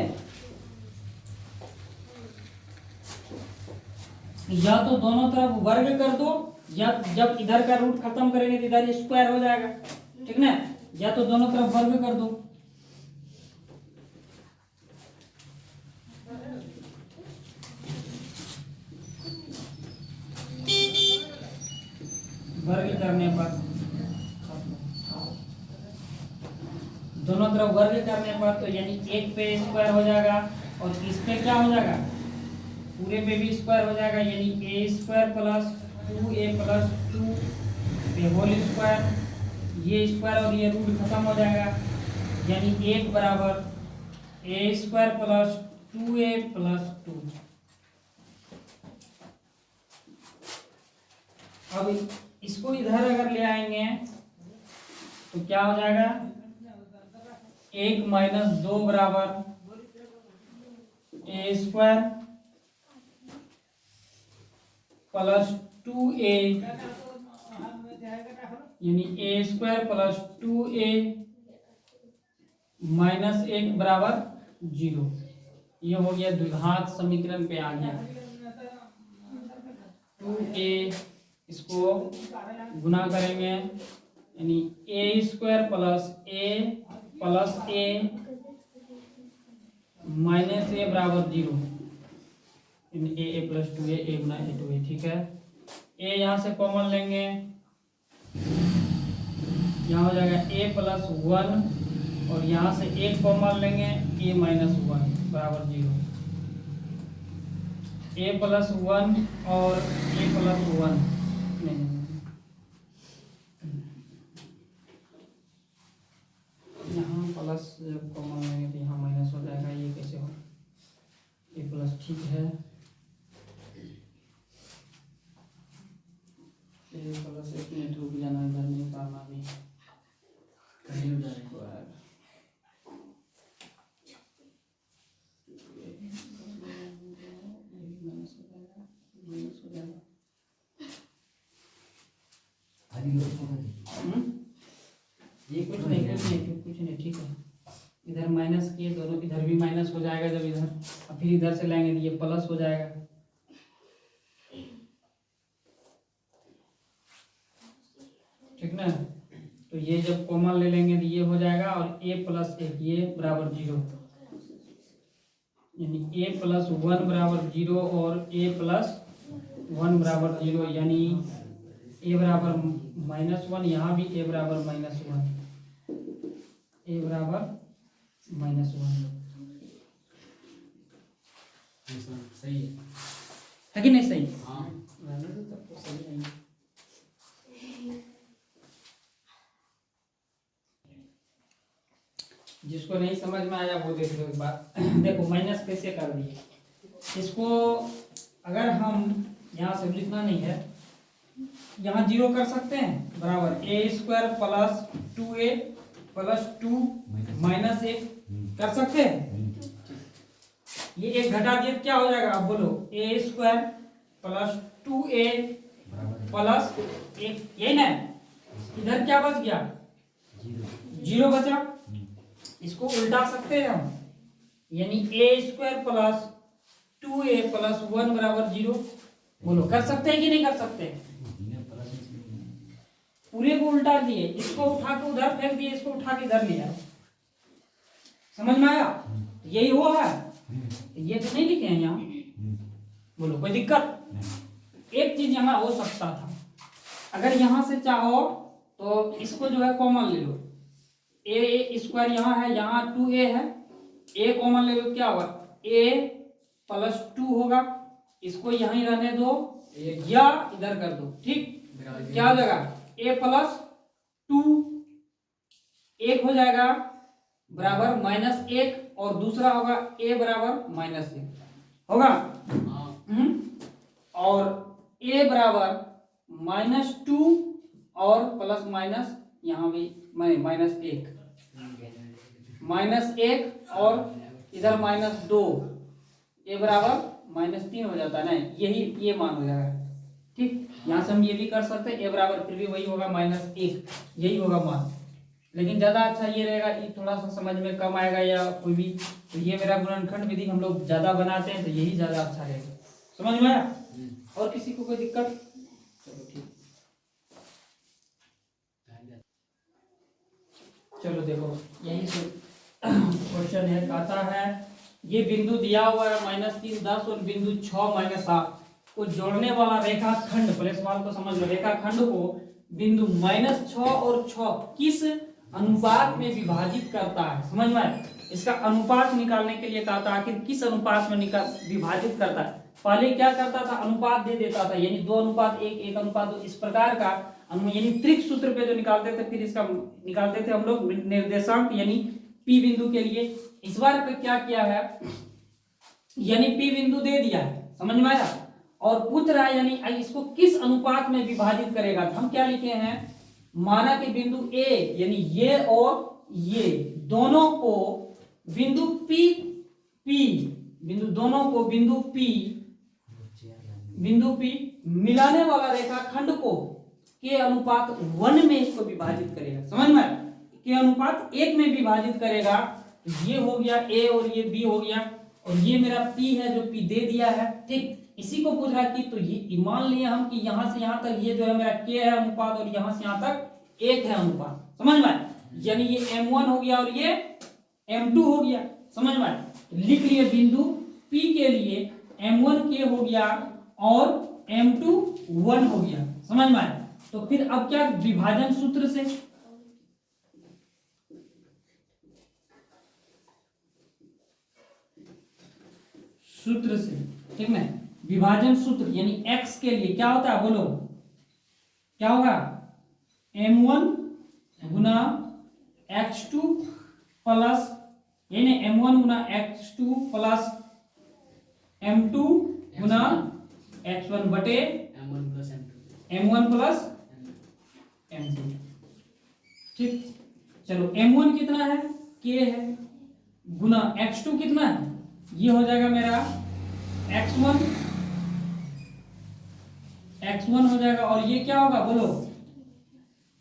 या तो दोनों तरफ वर्ग कर दो, या जब इधर का रूट खत्म करेंगे तो इधर स्क्वायर हो जाएगा, ठीक ना, या तो दोनों तरफ वर्ग कर दो। वर्ग करने पर दोनों तरफ वर्ग करने पर तो यानी एक पे स्क्वायर हो जाएगा और इस पे क्या हो जाएगा, पूरे पे भी स्क्वायर हो जाएगा, यानी ए स्क्वायर प्लस 2a प्लस 2 पे होल स्क्वायर, ये स्क्वायर और ये रूट खत्म हो जाएगा, यानी 1 बराबर A square plus 2a plus 2। अब इसको इधर अगर ले आएंगे तो क्या हो जाएगा, 1 माइनस 2 बराबर ए स्क्वायर प्लस 2a, यानी ए स्क्वायर प्लस 2a माइनस 1 बराबर 0। ये हो गया द्विघात समीकरण पे आ गया 2a, इसको गुना करेंगे यानी ए स्क्वायर प्लस ए माइनस ए बराबर 0, ए प्लस 2a, ए गुना ए 2a, ठीक है। ए यहाँ से कॉमन लेंगे, यहाँ हो जाएगा ए प्लस 1 और यहाँ से एक कॉमन लेंगे ए माइनस 1 बराबर 0, ए प्लस 1 और ए प्लस 1 नहीं, यहाँ प्लस जब कॉमन लेंगे तो यहाँ माइनस हो जाएगा, ये कैसे हो, ए प्लस ठीक है, ए प्लस 1 मिनट रुक जाना, इधर निकालना भी कहीं हो जाएगा। ये कुछ नहीं, ठीक है। इधर माइनस किए दोनों, इधर भी माइनस हो जाएगा जब इधर, और फिर इधर से लाएंगे तो ये प्लस हो जाएगा, ठीक ना। तो ये जब कॉमन ले लेंगे तो ये हो जाएगा और a प्लस 1 ये बराबर 0, यानी a प्लस 1 बराबर 0 और a प्लस 1 बराबर 0, यानी a बराबर -1, यहाँ भी a बराबर -1, a बराबर -1, सही है कि नहीं सही? हाँ, तब तो सही नहीं है। जिसको नहीं समझ में आया वो देख लो एक बार। देखो माइनस कैसे कर दिए, इसको अगर हम यहाँ से लिखना नहीं है, यहाँ 0 कर सकते हैं, बराबर A square plus 2a plus 2 minus 1 कर सकते हैं। ये एक घटा दिए क्या हो जाएगा, अब बोलो, ए स्क्वायर प्लस 2a प्लस 1, यही ना, इधर क्या बच गया, 0 बचा, इसको उल्टा सकते हैं हम, यानी ए स्क्वायर प्लस 2a प्लस 1 बराबर 0, बोलो कर सकते हैं कि नहीं कर सकते? पूरे को उल्टा दिए, इसको उठा के उधर फेंक दिए, इसको उठा के इधर लिया, समझ में आया? यही हुआ है, ये तो नहीं लिखे हैं यहाँ, बोलो कोई दिक्कत? एक चीज यहाँ हो सकता था, अगर यहाँ से चाहो तो इसको जो है कॉमन ले लो, ए स्क्वायर यहाँ है, यहाँ 2a है, a कॉमन ले लो, क्या होगा, a प्लस 2 होगा, इसको यहीं रहने दो या इधर कर दो, ठीक, क्या हो जाएगा, a प्लस 2 1 हो जाएगा बराबर -1, और दूसरा होगा a बराबर -1 होगा, और a बराबर -2 और प्लस माइनस यहाँ भी -1 -1 और इधर -2, ये बराबर -3 हो जाता है ना, यही ये मान हो जाएगा। ठीक, यहाँ से हम ये भी कर सकते हैं, ए बराबर फिर भी वही होगा -1, यही होगा मान। लेकिन ज्यादा अच्छा ये रहेगा, ये थोड़ा सा समझ में कम आएगा या कोई भी, तो ये मेरा गुणनखंड विधि हम लोग ज्यादा बनाते हैं, तो यही ज्यादा अच्छा रहेगा। समझ में आया? और किसी को कोई दिक्कत? चलो ठीक, चलो देखो यही से क्वेश्चन है, कहता है ये बिंदु दिया हुआ है -3, 10 और बिंदु 6, -8 को जोड़ने वाला रेखाखंड, पहले सवाल को समझ लो, रेखाखंड को बिंदु -6 और 6 किस अनुपात में विभाजित करता है। समझ में आया? इसका अनुपात निकालने के लिए कहता है आखिर किस अनुपात में विभाजित करता है। पहले क्या करता था, अनुपात दे देता था, यानी 2:1, 1:2, इस प्रकार का यानी त्रिक सूत्र पे जो निकालते थे, फिर इसका निकालते थे हम लोग निर्देशांक, यानी पी बिंदु के लिए। इस बार पे क्या किया है, यानी पी बिंदु दे दिया है, समझ में आया, और पूछ रहा है यानी इसको किस अनुपात में विभाजित करेगा। तो हम क्या लिखे हैं, माना कि बिंदु ए यानी ये और ये दोनों को बिंदु पी बिंदु पी मिलाने वाला रेखाखंड को के अनुपात 1 में इसको विभाजित करेगा। समझ में आया? के अनुपात 1 में विभाजित करेगा। ये हो गया ए और ये बी हो गया, और ये मेरा पी है जो पी दे दिया है। ठीक, इसी को पूछ रहा कि तो ये मान लिए हम कि यहां से यहां तक ये जो है मेरा के है अनुपात, और यहां से यहां तक 1 है अनुपात। समझ में आया? यानी ये m1 हो गया और ये m2 हो गया। समझ में आया? लिख लिए बिंदु P के लिए m1 के हो गया और m2 1 हो गया। समझ में आया? तो फिर अब क्या, विभाजन सूत्र से ठीक ना, विभाजन सूत्र यानी x के लिए क्या होता है, बोलो क्या होगा, m1 गुना x2 प्लस, यानी m1 गुना x2 प्लस m2 गुना x1 बटे m1 प्लस m2। ठीक, चलो m1 कितना है, k है, गुना x2 कितना है, ये हो जाएगा मेरा x1 हो जाएगा, और ये क्या होगा बोलो,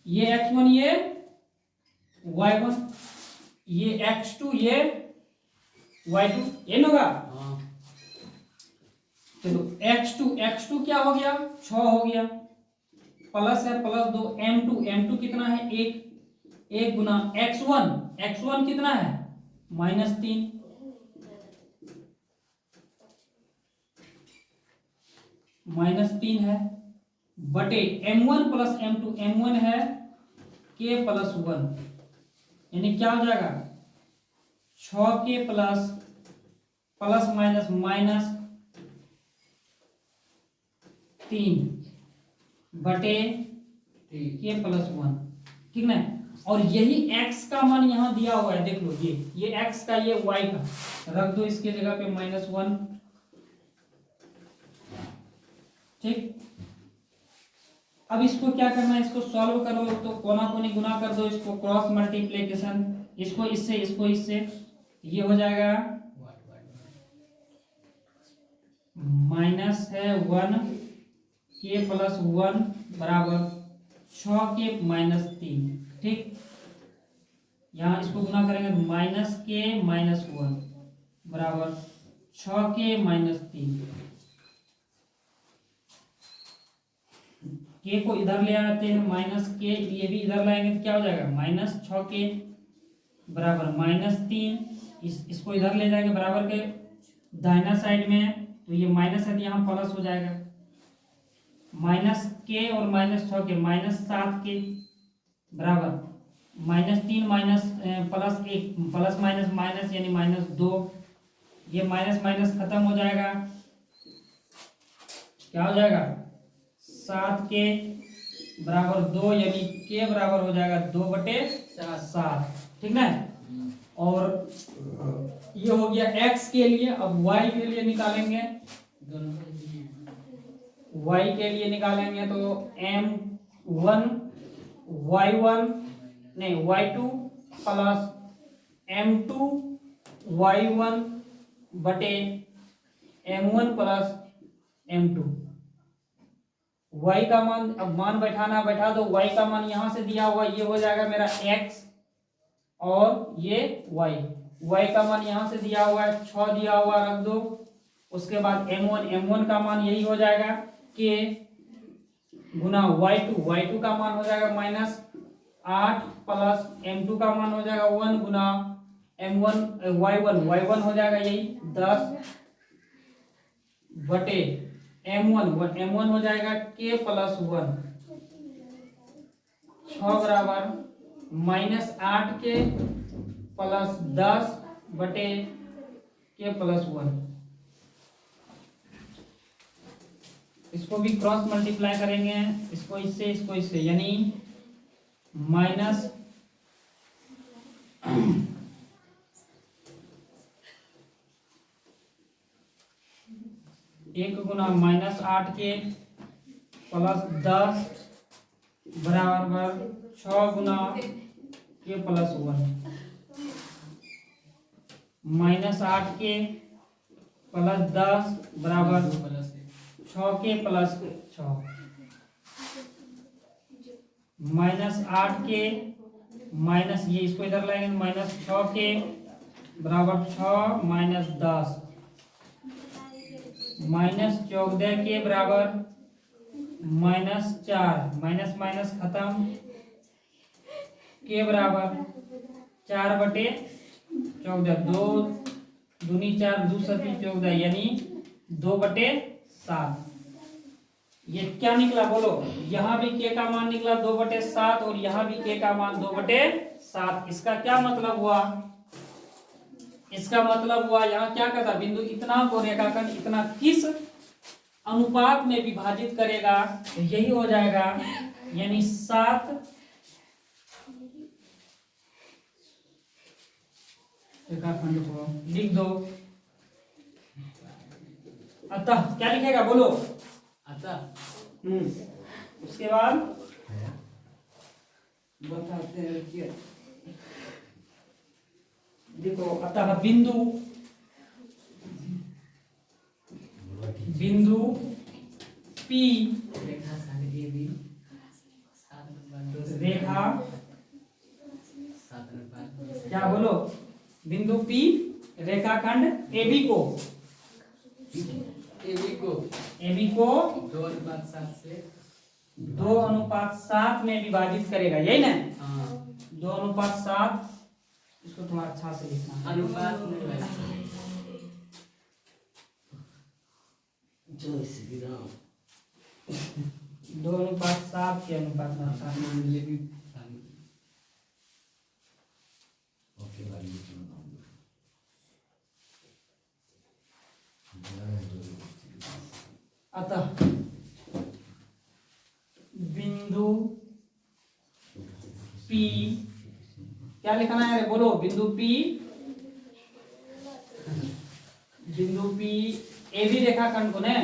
ये x1 ये y1, ये x2 ये y2, ये होगा। चलो x2 क्या हो गया, 6 हो गया, प्लस है प्लस 2 m2 कितना है, 1 गुना x1 कितना है, -3, -3 है, बटे m1 प्लस m1 है k प्लस 1, यानी क्या हो जाएगा 6k प्लस माइनस 3 बटे k प्लस 1। ठीक ना, और यही x का मान यहाँ दिया हुआ है, देख लो ये x का, ये y का, रख दो इसके जगह पे -1। ठीक, अब इसको क्या करना है, इसको सॉल्व करो, तो कोना कोनी गुना कर दो, इसको क्रॉस मल्टीप्लिकेशन, इसको इससे ये हो जाएगा माइनस है 1 k प्लस 1 बराबर 6k -3। ठीक, यहाँ इसको गुना करेंगे तो -k -1 बराबर 6k -3। k को इधर ले आते हैं, -k ये भी इधर लाएंगे तो क्या हो जाएगा, -6k बराबर -3, इसको इधर ले जाएंगे बराबर के दाहिना साइड में है, तो ये माइनस है तो यहाँ प्लस हो जाएगा, -k और -6k -7k बराबर -3 प्लस 1 प्लस माइनस यानी -2, ये माइनस खत्म हो जाएगा, क्या हो जाएगा 7k बराबर 2, यानी k बराबर हो जाएगा 2/7। ठीक ना, और ये हो गया x के लिए। अब y के लिए निकालेंगे, y के लिए निकालेंगे तो m1 y1 नहीं y2 प्लस m2 y1 बटे m1 प्लस m2। y का मान, अब मान बैठा दो। y का मान यहां से दिया हुआ, ये हो जाएगा मेरा x और ये y का मान यहां से दिया हुआ है 6 दिया हुआ, रख दो। उसके बाद m1 का मान यही हो जाएगा k गुना y2 का मान हो जाएगा -8 प्लस m2 का मान हो जाएगा 1 गुना y1 हो जाएगा यही 10 बटे m1 हो जाएगा k प्लस 1, 6 बराबर -8 के प्लस 10 बटे k प्लस 1। इसको भी क्रॉस मल्टीप्लाई करेंगे, इसको इससे यानी माइनस 1 गुना -8 के प्लस 10 बराबर 6 गुना के प्लस 1, -8 के प्लस 10 बराबर 6 के प्लस 6, -8 के माइनस ये इसको इधर लाएंगे -6 के बराबर 6 -10 -14 के बराबर -4, माइनस खत्म के बराबर 4 बटे 14, 2 दूनी 4 2 सती 14 यानी 2 बटे 7। ये क्या निकला बोलो, यहाँ भी k का मान निकला 2 बटे 7 और यहाँ भी k का मान 2 बटे 7। इसका क्या मतलब हुआ, इसका मतलब हुआ यहाँ क्या कहता, बिंदु इतना को रेखाखंड इतना किस अनुपात में विभाजित करेगा, तो यही हो जाएगा यानी 7 रेखाखंड को लिख दो। अतः क्या लिखेगा बोलो, अतः उसके बाद बताते हैं क्या, देखो अतः बिंदु P रेखा क्या बोलो, बिंदु P रेखाखंड AB को 2:7 में विभाजित करेगा, यही ना। 2:7, इसको तुम्हारा अच्छा से लिखना अनुपात में 2:7 के अनुपात में अच्छा अतः बिंदु P क्या लिखना है बोलो, बिंदु P AB रेखाखंड को ने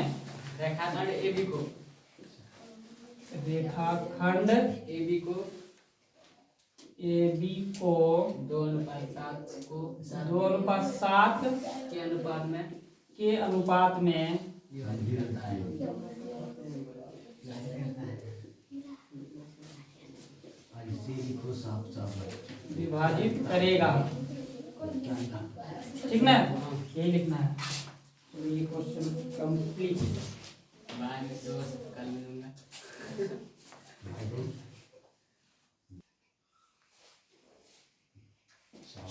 रेखाखंड AB को 2:7 के अनुपात में विभाजित करेगा, ठीक ना, यही लिखना है। तो ये क्वेश्चन कंप्लीट।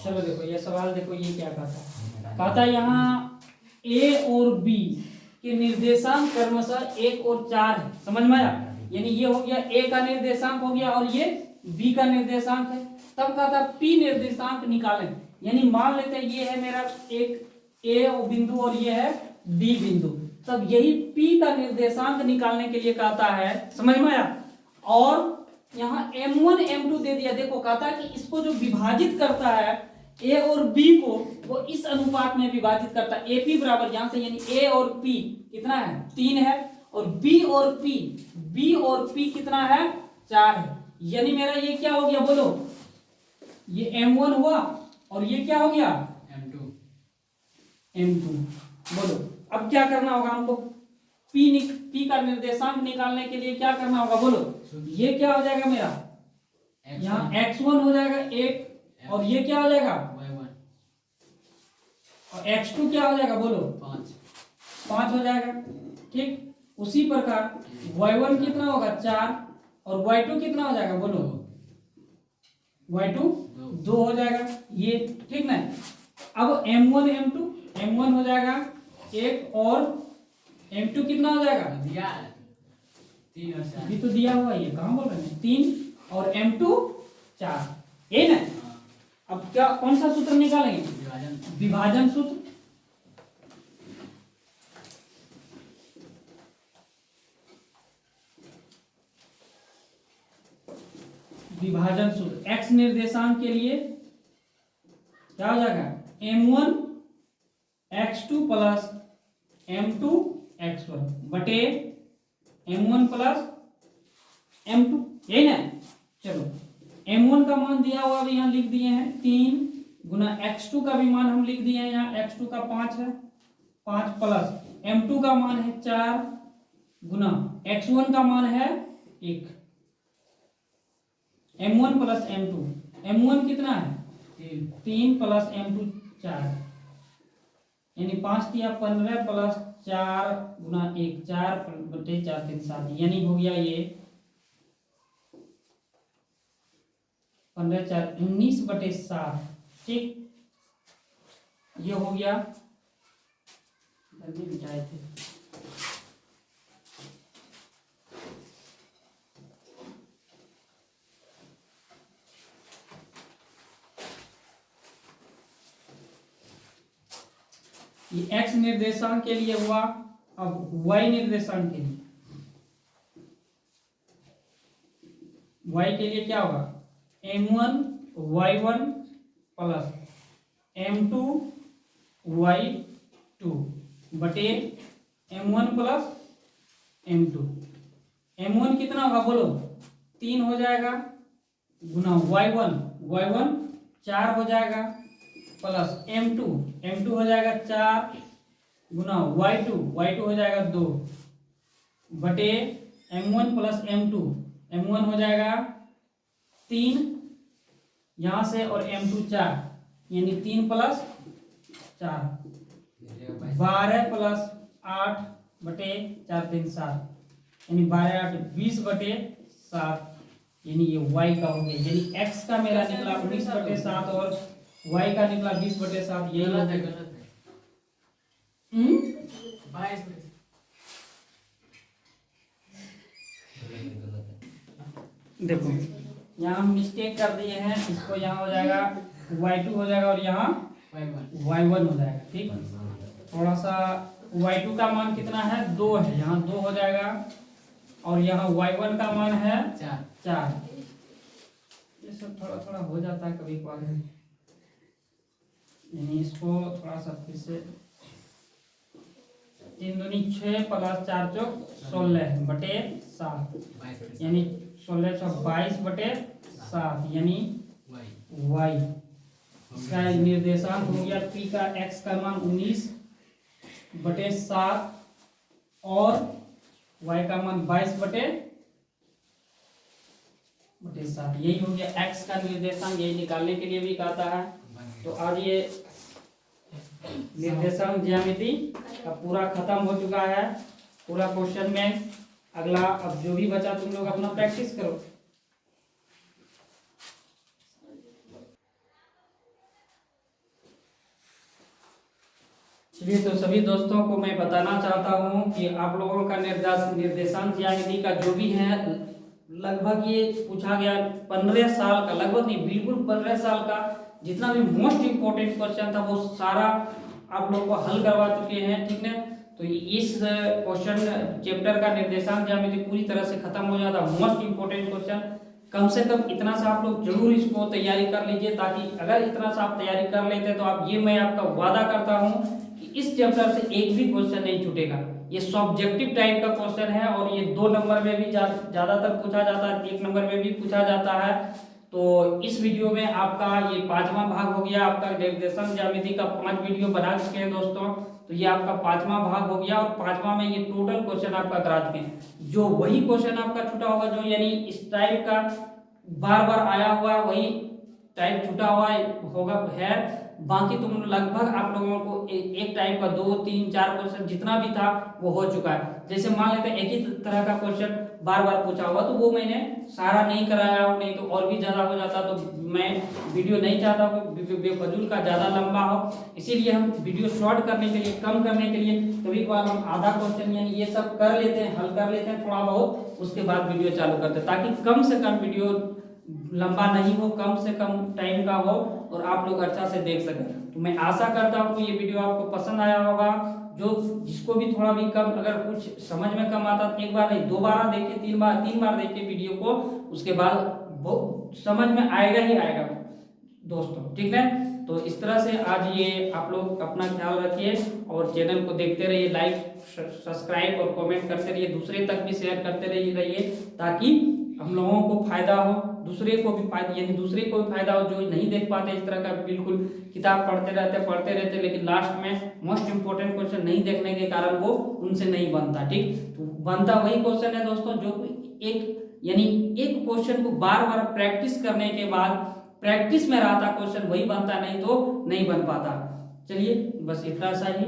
चलो देखो ये सवाल, देखो ये क्या कहता है यहाँ A और B के निर्देशांक क्रमशः 1 और 4 है, समझ में आया। यानी ये हो गया A का निर्देशांक हो गया और ये B का निर्देशांक है। तब कहता है P निर्देशांक निकालें, यानी मान लेते हैं ये है मेरा एक A बिंदु और ये है B बिंदु, तब यही P का निर्देशांक निकालने के लिए कहता है, समझ में आया। और यहाँ M1 M2 दे दिया, देखो कहता है कि इसको जो विभाजित करता है A और B को, वो इस अनुपात में विभाजित करता है। AP बराबर यहाँ से यानी A और P कितना है 3 है, और B और P कितना है 4 है। यानी मेरा ये क्या हो गया बोलो, ये M1 हुआ और ये क्या हो गया M2 M2। बोलो अब क्या करना होगा हमको, P का निर्देशांक निकालने के लिए क्या करना होगा बोलो। ये क्या हो जाएगा मेरा, यहाँ x1 हो जाएगा 1, और ये क्या हो जाएगा Y1 और x2 क्या हो जाएगा बोलो 5 हो जाएगा। ठीक, उसी प्रकार y1 कितना होगा 4, और y2 कितना हो जाएगा बोलो, y2 2 हो जाएगा ये। ठीक ना, अब m1 m1 हो जाएगा 1, और m2 कितना हो जाएगा, दिया 3 और 4 अभी तो दिया हुआ है, ये कहाँ बोल रहे हैं 3, और m2 4, ये ना। अब क्या कौन सा सूत्र निकालेंगे, विभाजन विभाजन सूत्र। विभाजन सूत्र x निर्देशांक के लिए क्या हो जाएगा, m1 x2 plus m2 x1 बटे m1 प्लस m2, यही ना। चलो m1 का मान दिया हुआ अभी यहाँ लिख दिए हैं 3, गुना x2 का भी मान हम लिख दिए हैं यहाँ, x2 का 5 है, 5 प्लस m2 का मान है 4, गुना x1 का मान है 1, m1 प्लस m2, m1 कितना है 3 प्लस m2 4, यानी 5 दिया 15 प्लस 4 गुना 1 4 बटे 4 3 7, यानी हो गया ये 15 4 19 बटे 7। ठीक, ये हो गया, जल्दी बिठाए थे। ये x निर्देशांक के लिए हुआ। अब y निर्देशांक के लिए, y के लिए क्या होगा, m1 y1 plus m2 y2 बटे m1 प्लस m2। m1 कितना होगा बोलो 3 हो जाएगा, गुना y1 4 हो जाएगा, प्लस m2 हो जाएगा 4, गुना y2 हो जाएगा 2, बटे m1 प्लस m1 हो जाएगा 3 यहाँ से, और m2 4, यानी 3 प्लस 4 12 प्लस 8 बटे 4 3 7, यानी 12 8 20 बटे 7, यानी ये y का हो गया, यानी x का मेरा निकला 19 बटे 7 और y का निकला 20 बटे 7। यही गलत है 22 देखो यहाँ हम मिस्टेक कर दिए हैं, इसको यहाँ हो जाएगा y2 हो जाएगा, और यहाँ y1 हो जाएगा। ठीक, थोड़ा सा y2 का मान कितना है 2 है, यहाँ 2 हो जाएगा, और यहाँ y1 का मान है 4। ये सब थोड़ा थोड़ा हो जाता है कभी कभार, यानी इसको थोड़ा सा फिर से 3 दूनी 6 प्लस 4 चौक 16 बटे 7, यानी 16 चौक 22 बटे 7, यानी y। इसका निर्देशांक हो गया p का x का मान 19 बटे 7, और y का मान 22 बटे 7। यही हो गया x का निर्देशांक, यही निकालने के लिए भी कहता है। तो आज ये निर्देशांक ज्यामिति का पूरा खत्म हो चुका है, पूरा क्वेश्चन में। अगला अब जो भी बचा तुम लोग अपना प्रैक्टिस करो। चलिए, तो सभी दोस्तों को मैं बताना चाहता हूँ कि आप लोगों का निर्देशांक ज्यामिति का जो भी है, लगभग ये पूछा गया 15 साल का, लगभग नहीं बिल्कुल 15 साल का जितना भी मोस्ट इम्पोर्टेंट क्वेश्चन था वो सारा आप लोगों को हल करवा चुके हैं। ठीक है, तो इस क्वेश्चन चैप्टर का निर्देशांक ज्यामिति पूरी तरह से खत्म हो जाता। मोस्ट इम्पोर्टेंट क्वेश्चन, कम से कम इतना सा आप लोग जरूर इसको तैयारी कर लीजिए, ताकि अगर इतना सा आप तैयारी कर लेते तो आप, ये मैं आपका वादा करता हूँ कि इस चैप्टर से एक भी क्वेश्चन नहीं छूटेगा। ये सब्जेक्टिव टाइप का क्वेश्चन है, और ये 2 नंबर में भी ज्यादातर पूछा जाता है, 1 नंबर में भी पूछा जाता है। तो इस वीडियो में आपका ये 5वां भाग हो गया। आपका डेरिवेशन ज्यामिति का 5 वीडियो बना चुके हैं दोस्तों। तो ये आपका 5वां भाग हो गया और 5वां में ये टोटल क्वेश्चन आपका करा चुके हैं। जो वही क्वेश्चन आपका छूटा होगा, जो यानी इस टाइप का बार बार आया हुआ है, वही टाइप छूटा हुआ होगा है। बाकी तुम लगभग आप लोगों को एक टाइप का 2 3 4 क्वेश्चन जितना भी था वो हो चुका है। जैसे मान लेते हैं एक ही तरह का क्वेश्चन बार बार पूछा हुआ, तो वो मैंने सारा नहीं कराया हूं, नहीं तो और भी ज्यादा हो जाता। तो मैं वीडियो नहीं चाहता कि बेफजूल का ज्यादा लंबा हो, इसीलिए हम वीडियो शॉर्ट करने के लिए, कम करने के लिए कभी कभार हम आधा क्वेश्चन यानी ये सब कर लेते हैं, हल कर लेते हैं थोड़ा बहुत, उसके बाद वीडियो चालू करते हैं, ताकि कम से कम वीडियो लंबा नहीं हो, कम से कम टाइम का हो और आप लोग अच्छा से देख सकें। तो मैं आशा करता हूँ कि ये वीडियो आपको पसंद आया होगा। जो जिसको भी थोड़ा भी कम अगर कुछ समझ में कम आता तो एक बार नहीं 2 बार देखिए, 3 बार देखिए वीडियो को, उसके बाद बहुत समझ में आएगा ही आएगा दोस्तों, ठीक है। तो इस तरह से आज ये आप लोग अपना ख्याल रखिए और चैनल को देखते रहिए, लाइक सब्सक्राइब और कमेंट करते रहिए, दूसरे तक भी शेयर करते रहिए, ताकि हम लोगों को फायदा हो, दूसरे को भी फायदा, यानी दूसरे को भी फायदा हो जो नहीं देख पाते इस तरह का। बिल्कुल किताब पढ़ते रहते लेकिन लास्ट में मोस्ट इंपोर्टेंट क्वेश्चन नहीं देखने के कारण वो उनसे नहीं बनता, ठीक। तो बनता वही क्वेश्चन है दोस्तों जो एक यानी एक क्वेश्चन को बार बार प्रैक्टिस करने के बाद प्रैक्टिस में रहता क्वेश्चन वही बनता, नहीं तो नहीं बन पाता। चलिए बस इतना सा ही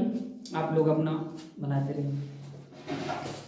आप लोग अपना बनाते रहिए।